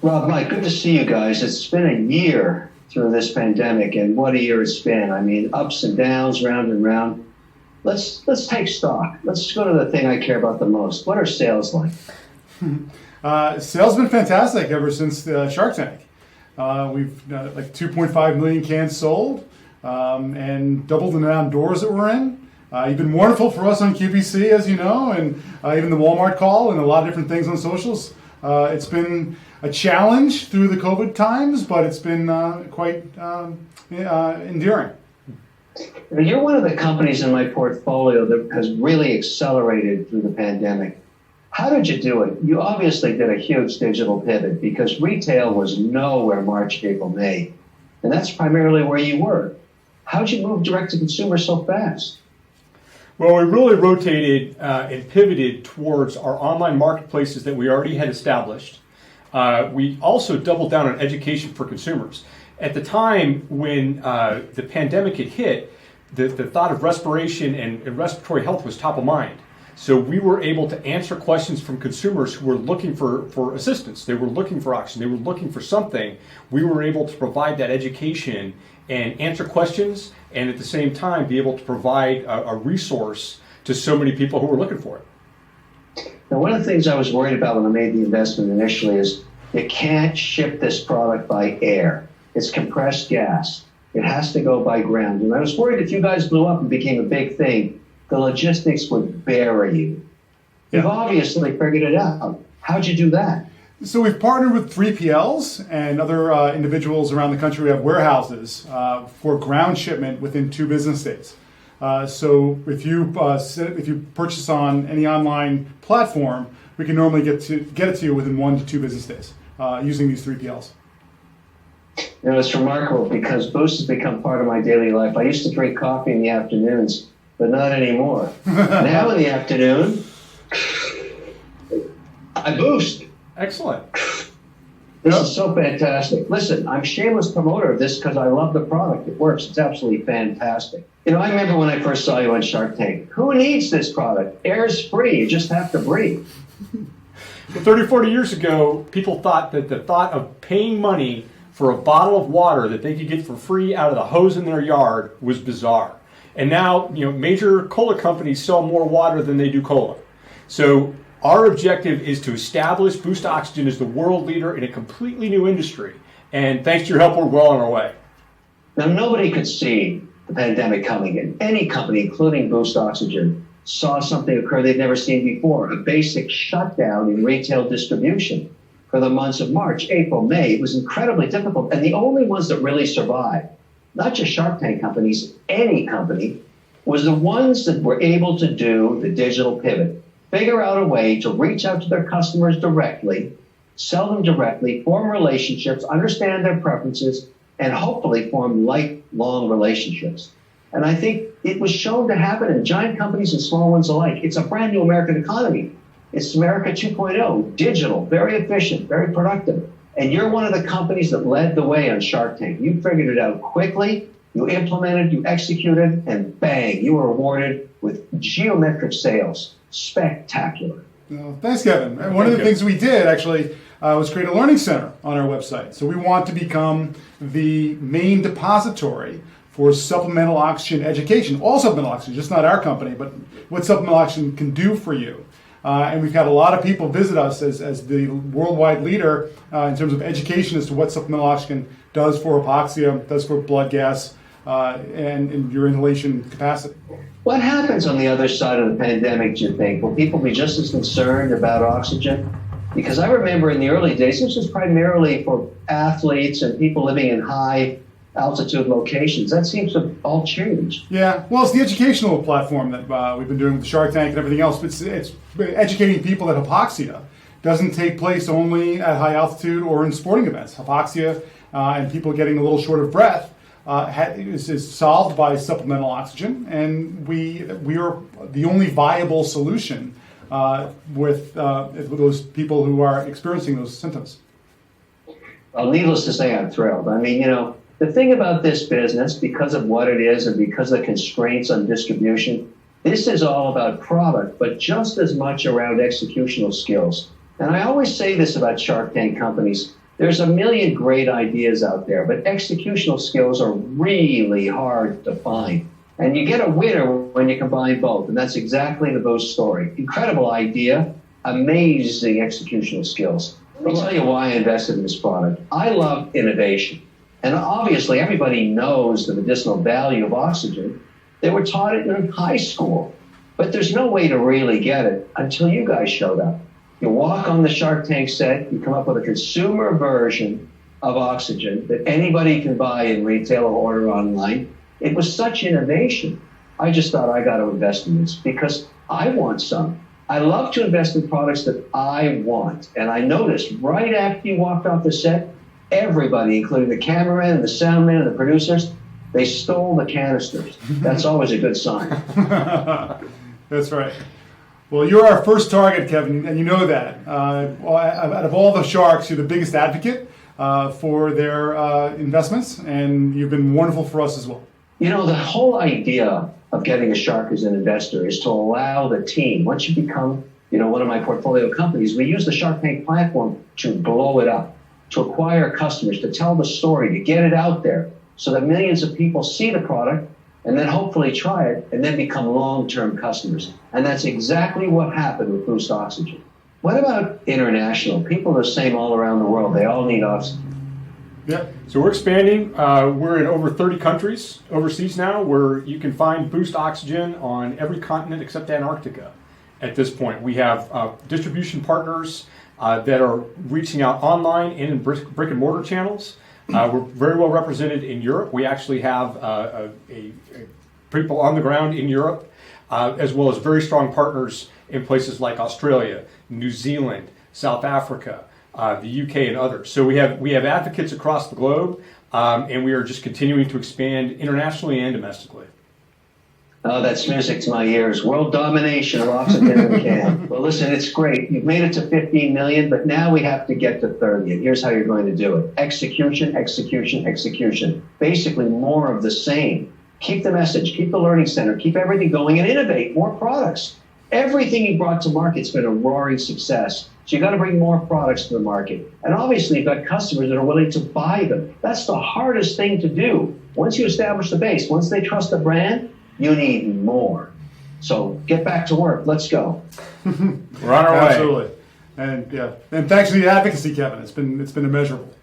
Rob, Mike, good to see you guys. It's been a year through this pandemic, and what a year it's been. I mean, ups and downs, round and round. Let's take stock. Let's go to the thing I care about the most. What are sales like? Sales have been fantastic ever since the Shark Tank. We've like 2.5 million cans sold and doubled the amount of doors that we're in. You've been wonderful for us on QVC, as you know, and even the Walmart call and a lot of different things on socials. It's been a challenge through the COVID times, but it's been quite endearing. You're one of the companies in my portfolio that has really accelerated through the pandemic. How did you do it? You obviously did a huge digital pivot because retail was nowhere March, April, May. And that's primarily where you were. How'd you move direct to consumer so fast? Well, we really rotated and pivoted towards our online marketplaces that we already had established. We also doubled down on education for consumers. At the time when the pandemic had hit, the thought of respiration and respiratory health was top of mind. So we were able to answer questions from consumers who were looking for assistance. They were looking for oxygen. They were looking for something. We were able to provide that education and answer questions, and at the same time be able to provide a resource to so many people who were looking for it. Now, one of the things I was worried about when I made the investment initially is you can't ship this product by air. It's compressed gas. It has to go by ground. And I was worried if you guys blew up and became a big thing, the logistics would bury you. You've obviously figured it out. How'd you do that? So we've partnered with 3PLs and other individuals around the country. We have warehouses for ground shipment within 2 business days. So if you purchase on any online platform, we can normally get it to you within 1 to 2 business days using these 3PLs. You know, it's remarkable because Boost has become part of my daily life. I used to drink coffee in the afternoons, but not anymore. Now in the afternoon, I Boost. Excellent. This is so fantastic. Listen, I'm a shameless promoter of this because I love the product. It works. It's absolutely fantastic. You know, I remember when I first saw you on Shark Tank. Who needs this product? Air's free. You just have to breathe. Well, 30, 40 years ago, people thought that the thought of paying money for a bottle of water that they could get for free out of the hose in their yard was bizarre. And now, you know, major cola companies sell more water than they do cola. So our objective is to establish Boost Oxygen as the world leader in a completely new industry. And thanks to your help, we're well on our way. Now, nobody could see the pandemic coming in. Any company, including Boost Oxygen, saw something occur they'd never seen before, a basic shutdown in retail distribution for the months of March, April, May. It was incredibly difficult. And the only ones that really survived, not just Shark Tank companies, any company, was the ones that were able to do the digital pivot, figure out a way to reach out to their customers directly, sell them directly, form relationships, understand their preferences, and hopefully form lifelong relationships. And I think it was shown to happen in giant companies and small ones alike. It's a brand new American economy. It's America 2.0, digital, very efficient, very productive. And you're one of the companies that led the way on Shark Tank. You figured it out quickly, you implemented, you executed, and bang, you were awarded with geometric sales. Spectacular. Well, thanks, Kevin. And one of the things we did actually was create a learning center on our website. So we want to become the main depository for supplemental oxygen education, all supplemental oxygen, just not our company, but what supplemental oxygen can do for you. And we've had a lot of people visit us as the worldwide leader in terms of education as to what supplemental oxygen does for hypoxia, does for blood gas, and in your inhalation capacity. What happens on the other side of the pandemic, do you think? Will people be just as concerned about oxygen? Because I remember in the early days, this was primarily for athletes and people living in high altitude locations. That seems to have all changed. Yeah, well, it's the educational platform that we've been doing with the Shark Tank and everything else. It's educating people that hypoxia doesn't take place only at high altitude or in sporting events. Hypoxia and people getting a little short of breath is solved by supplemental oxygen, and we are the only viable solution with those people who are experiencing those symptoms. Well, needless to say, I'm thrilled. I mean, you know, the thing about this business, because of what it is and because of the constraints on distribution, this is all about product, but just as much around executional skills. And I always say this about Shark Tank companies. There's a million great ideas out there, but executional skills are really hard to find. And you get a winner when you combine both. And that's exactly the Boost story. Incredible idea, amazing executional skills. Let me tell you why I invested in this product. I love innovation. And obviously, everybody knows the medicinal value of oxygen. They were taught it in high school. But there's no way to really get it until you guys showed up. You walk on the Shark Tank set, you come up with a consumer version of oxygen that anybody can buy in retail or order online. It was such innovation. I just thought I got to invest in this because I want some. I love to invest in products that I want. And I noticed right after you walked off the set, everybody, including the cameraman and the soundman and the producers, they stole the canisters. That's always a good sign. That's right. Well, you're our first target, Kevin, and you know that. Out of all the sharks, you're the biggest advocate for their investments, and you've been wonderful for us as well. You know, the whole idea of getting a shark as an investor is to allow the team, once you become, one of my portfolio companies, we use the Shark Tank platform to blow it up, to acquire customers, to tell the story, to get it out there so that millions of people see the product and then hopefully try it and then become long-term customers. And that's exactly what happened with Boost Oxygen. What about international? People are the same all around the world. They all need oxygen. Yeah. So we're expanding. We're in over 30 countries overseas now where you can find Boost Oxygen on every continent except Antarctica at this point. We have distribution partners that are reaching out online and in brick and mortar channels. We're very well represented in Europe. We actually have people on the ground in Europe, as well as very strong partners in places like Australia, New Zealand, South Africa, the UK, and others. So we have advocates across the globe, and we are just continuing to expand internationally and domestically. Oh, that's music to my ears. World domination of oxygen in the can. Well, listen, it's great. You've made it to 15 million, but now we have to get to 30. And here's how you're going to do it. Execution, execution, execution. Basically more of the same. Keep the message, keep the learning center, keep everything going and innovate more products. Everything you brought to market's been a roaring success. So you got to bring more products to the market. And obviously you've got customers that are willing to buy them. That's the hardest thing to do. Once you establish the base, once they trust the brand, you need more. So get back to work. Let's go. We're on our way. Absolutely. And thanks for the advocacy, Kevin. It's been immeasurable.